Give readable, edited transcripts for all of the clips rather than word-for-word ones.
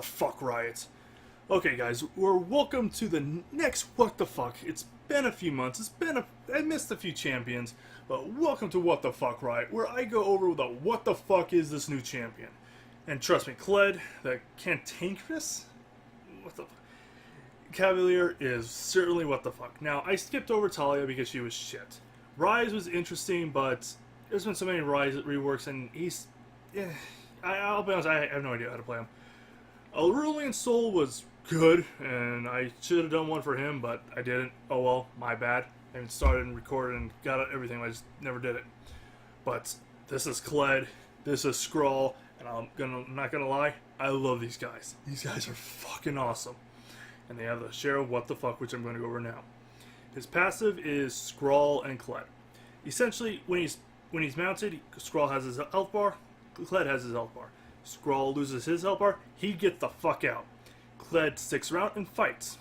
the fuck riots. Okay, guys, we're welcome to the next What the Fuck. It's been a few months. I missed a few champions, but welcome to What the Fuck Riot, where I go over the what the fuck is this new champion. And trust me, Kled the Cantankerous, what the fuck, Cavalier is certainly what the fuck. Now, I skipped over Talia because she was shit. Rise was interesting, but there's been so many Rise reworks, and he's, I'll be honest, I have no idea how to play him. Leland Soul was good, and I should have done one for him, but I didn't. Oh well, my bad. I even started and recorded and got everything, I just never did it. But this is Kled, this is Skrall, and I'm not gonna lie, I love these guys. These guys are fucking awesome. And they have the share of what the fuck, which I'm going to go over now. His passive is Skrall and Kled. Essentially, when he's mounted, Skrall has his health bar, Kled has his health bar. Skrall loses his health bar, he gets the fuck out. Kled sticks around and fights.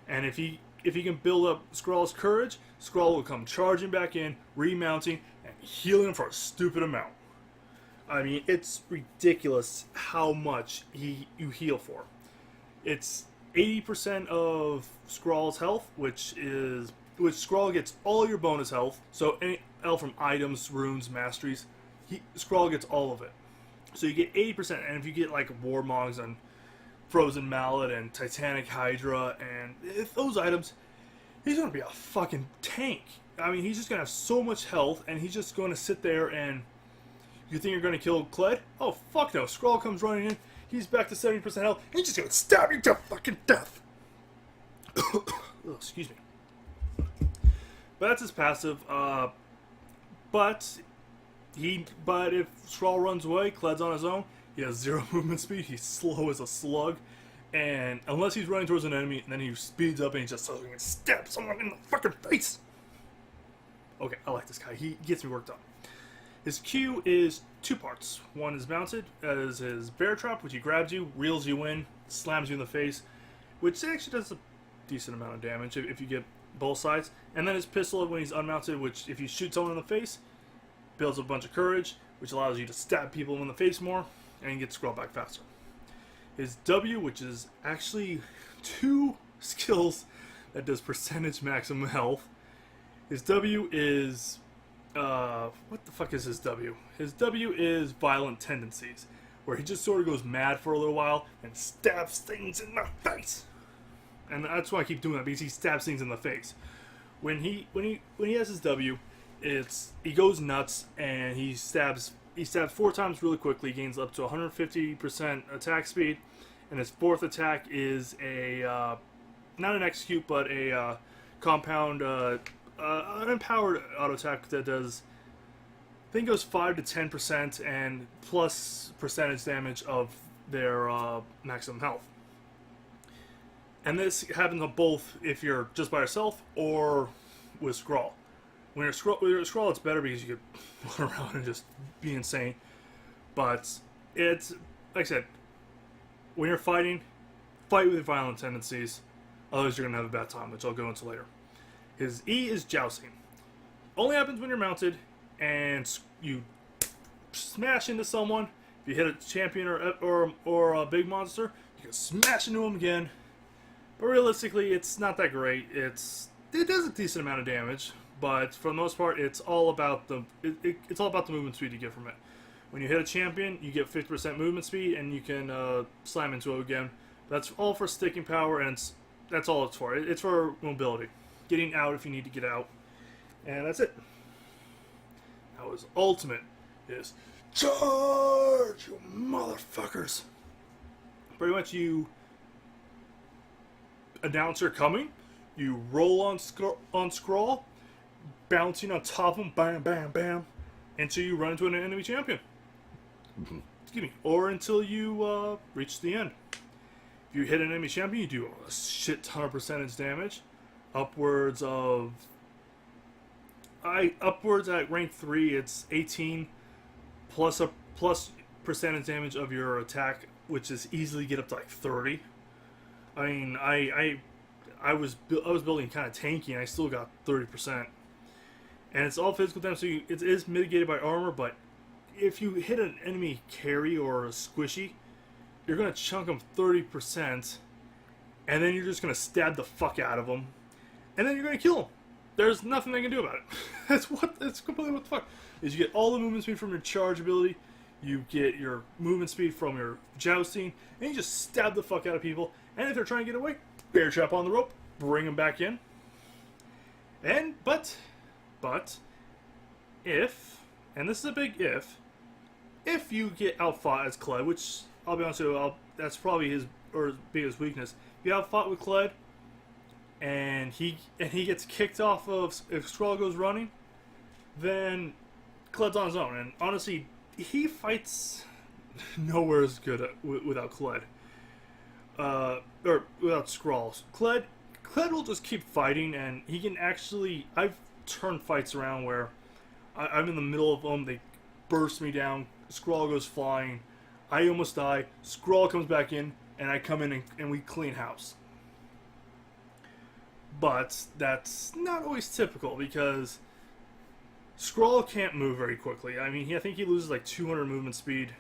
And if he can build up Skrall's courage, Skrall will come charging back in, remounting, and healing him for a stupid amount. I mean, it's ridiculous how much you heal for. It's 80% of Skrall's health, which Skrall gets all your bonus health. So any health from items, runes, masteries, Skrall gets all of it. So you get 80%, and if you get like Warmogs and Frozen Mallet and Titanic Hydra and if those items, he's gonna be a fucking tank. I mean, he's just gonna have so much health, and he's just gonna sit there and you think you're gonna kill Kled? Oh fuck no! Skrall comes running in. He's back to 70% health. And he's just gonna stab you to fucking death. Oh, excuse me. But that's his passive. But if Skrall runs away, Kled's on his own. He has 0 movement speed. He's slow as a slug, and unless he's running towards an enemy, and then he speeds up and he just stabs someone in the fucking face. Okay, I like this guy. He gets me worked up. His Q is 2 parts. One is mounted as his bear trap, which he grabs you, reels you in, slams you in the face, which actually does a decent amount of damage if you get both sides. And then his pistol when he's unmounted, which if you shoot someone in the face, builds a bunch of courage, which allows you to stab people in the face more, and get Skrall back faster. His W, which is actually 2 skills that does percentage maximum health. His W is what the fuck is his W? His W is Violent Tendencies, where he just sort of goes mad for a little while and stabs things in the face. And that's why I keep doing that, because he stabs things in the face. When he has his W, he goes nuts and he stabs 4 times really quickly, gains up to 150% attack speed, and his 4th attack is a not an execute but a compound an empowered auto attack that does, I think, goes 5 to 10% and plus percentage damage of their maximum health. And this happens on both if you're just by yourself or with Skrall. When you're Skrall, it's better because you can run around and just be insane. But it's, like I said, when you're fighting, fight with violent tendencies. Otherwise, you're going to have a bad time, which I'll go into later. His E is Jousting. Only happens when you're mounted and you smash into someone. If you hit a champion or a big monster, you can smash into him again. But realistically, it's not that great. It does a decent amount of damage, but for the most part, it's all about the movement speed you get from it. When you hit a champion, you get 50% movement speed, and you can slam into it again. That's all for sticking power, and that's all it's for. It's for mobility. Getting out if you need to get out. And that's it. Now his ultimate is charge, you motherfuckers. Pretty much you announce you're coming, you roll on Skrall, bouncing on top of him, bam, bam, bam, until you run into an enemy champion. Excuse me. Or until you reach the end. If you hit an enemy champion, you do a shit ton of percentage damage. Upwards at rank 3, it's 18 plus percentage damage of your attack, which is easily get up to like 30. I mean, I was building kind of tanky, and I still got 30%. And it's all physical damage, so it is mitigated by armor. But if you hit an enemy carry or a squishy, you're going to chunk them 30%, and then you're just going to stab the fuck out of them, and then you're going to kill them. There's nothing they can do about it. That's completely what the fuck. Is you get all the movement speed from your charge ability, you get your movement speed from your jousting, and you just stab the fuck out of people. And if they're trying to get away, bear trap on the rope, bring them back in. And, but, if, and this is a big if you get outfought as Kled, which, I'll be honest with you, that's probably his biggest weakness. If you outfought with Kled, and he gets kicked off of, if Skrall goes running, then Kled's on his own. And honestly, he fights nowhere as good without Kled. Or without Skrall. Kled will just keep fighting, and he can actually... I've turned fights around where I'm in the middle of them, they burst me down, Skrall goes flying, I almost die, Skrall comes back in, and I come in and we clean house. But that's not always typical, because Skrall can't move very quickly. I mean, I think he loses like 200 movement speed.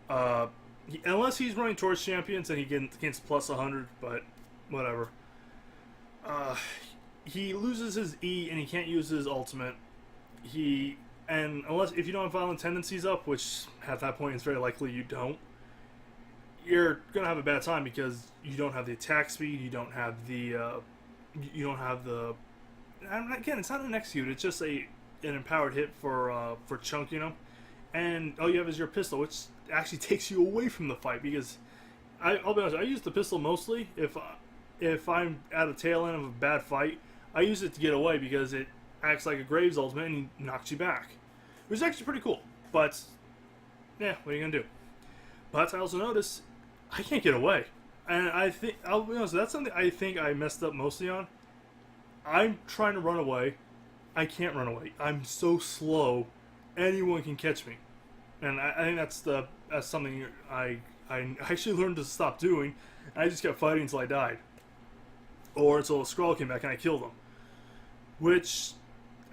Unless he's running towards champions and he gets plus 100, but whatever. He loses his E and he can't use his ultimate. And unless if you don't have violent tendencies up, which at that point it's very likely you don't, you're gonna have a bad time because you don't have the attack speed, you don't have the again, it's not an execute, it's just an empowered hit for chunking them, and all you have is your pistol, which actually takes you away from the fight, because I'll be honest, I use the pistol mostly if I'm at the tail end of a bad fight. I use it to get away because it acts like a Graves ultimate and knocks you back, which is actually pretty cool. But yeah, what are you gonna do? But I also notice I can't get away, and I think, I'll be honest, that's something I think I messed up mostly on. I'm trying to run away, I can't run away. I'm so slow, anyone can catch me, and I think that's something I actually learned to stop doing. I just kept fighting until I died, or until a Skrall came back and I killed him, which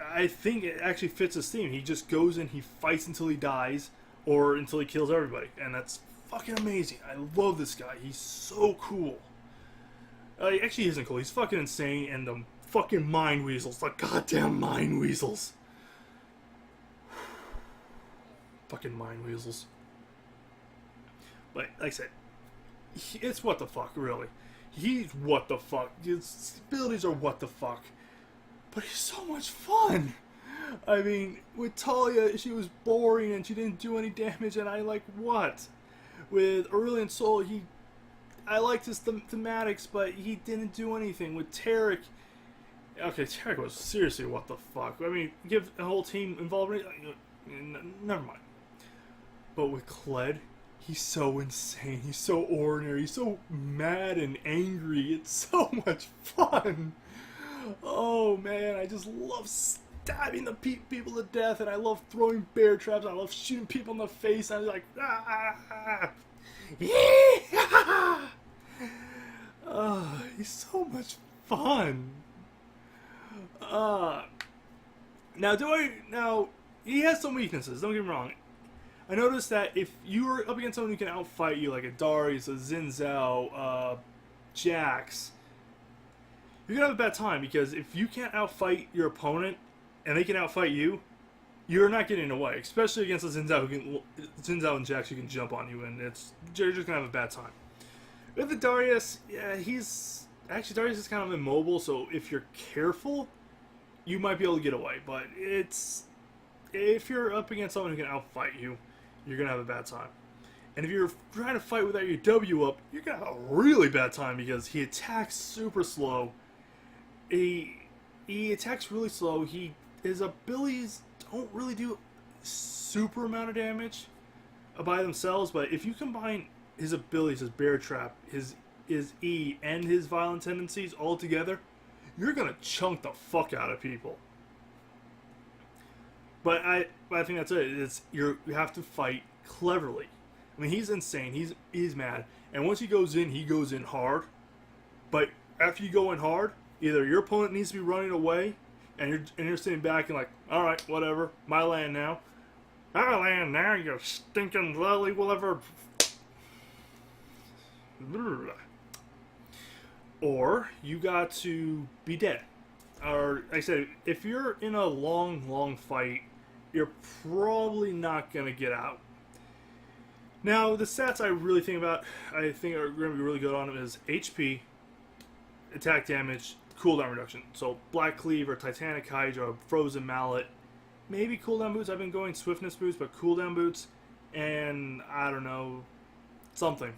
I think it actually fits his theme. He just goes in, he fights until he dies, or until he kills everybody, and that's fucking amazing. I love this guy. He's so cool. He actually isn't cool. He's fucking insane, and the fucking mind weasels, the goddamn mind weasels. Fucking mind weasels. But like I said, it's what the fuck, really. He's what the fuck. His abilities are what the fuck. But he's so much fun. I mean, with Talia, she was boring and she didn't do any damage, and I like what? With Aurelian Soul, I liked his thematics, but he didn't do anything. With Tarek, okay, Tarek was seriously what the fuck. I mean, give a whole team involvement, never mind. But with Kled, he's so insane, he's so ordinary, he's so mad and angry, it's so much fun. Oh man, I just love stabbing the people to death, and I love throwing bear traps, and I love shooting people in the face, and I'm like, yeah! He's so much fun. Now, he has some weaknesses, don't get me wrong. I noticed that if you're up against someone who can outfight you, like a Darius, a Xin Zhao, Jax, you're gonna have a bad time, because if you can't outfight your opponent and they can outfight you, you're not getting away. Especially against a Xin Zhao and Jax who can jump on you, and you're just gonna have a bad time. With the Darius, yeah, Darius is kind of immobile, so if you're careful, you might be able to get away. But if you're up against someone who can outfight you, you're gonna have a bad time. And if you're trying to fight without your W up, you're gonna have a really bad time, because he attacks super slow. He attacks really slow. His abilities don't really do super amount of damage by themselves, but if you combine his abilities, his bear trap, his E, and his violent tendencies all together, you're gonna chunk the fuck out of people. But I think that's it. You have to fight cleverly. I mean, he's insane. He's mad, and once he goes in hard. But after you go in hard, either your opponent needs to be running away, and you're sitting back and like, all right, whatever, my land now. My land now, you stinking lily, whatever. Or you got to be dead. Or, like I said, if you're in a long fight, you're probably not going to get out. Now, the stats I really think about, I think are going to be really good on them is HP, attack damage, cooldown reduction. So, Black Cleave or Titanic Hydra, Frozen Mallet, maybe cooldown boots. I've been going Swiftness boots, but cooldown boots, and I don't know, something.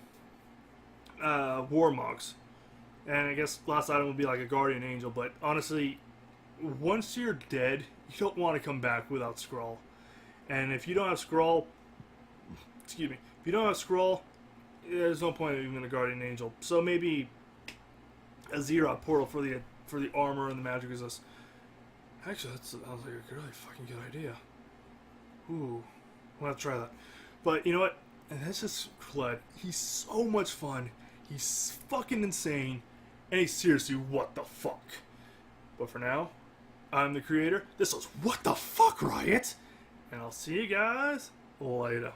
Warmogs. And I guess last item would be like a Guardian Angel, but honestly, once you're dead, you don't want to come back without Skrall. And if you don't have Skrall, excuse me, if you don't have Skrall, there's no point in even a Guardian Angel. So maybe a Xerath portal for the armor and the magic resist. Actually, that sounds like a really fucking good idea. Ooh, I'm gonna try that. But you know what? And that's just Kled. He's so much fun. He's fucking insane. And he's seriously what the fuck. But for now, I'm the creator. This was What the Fuck Riot. And I'll see you guys later.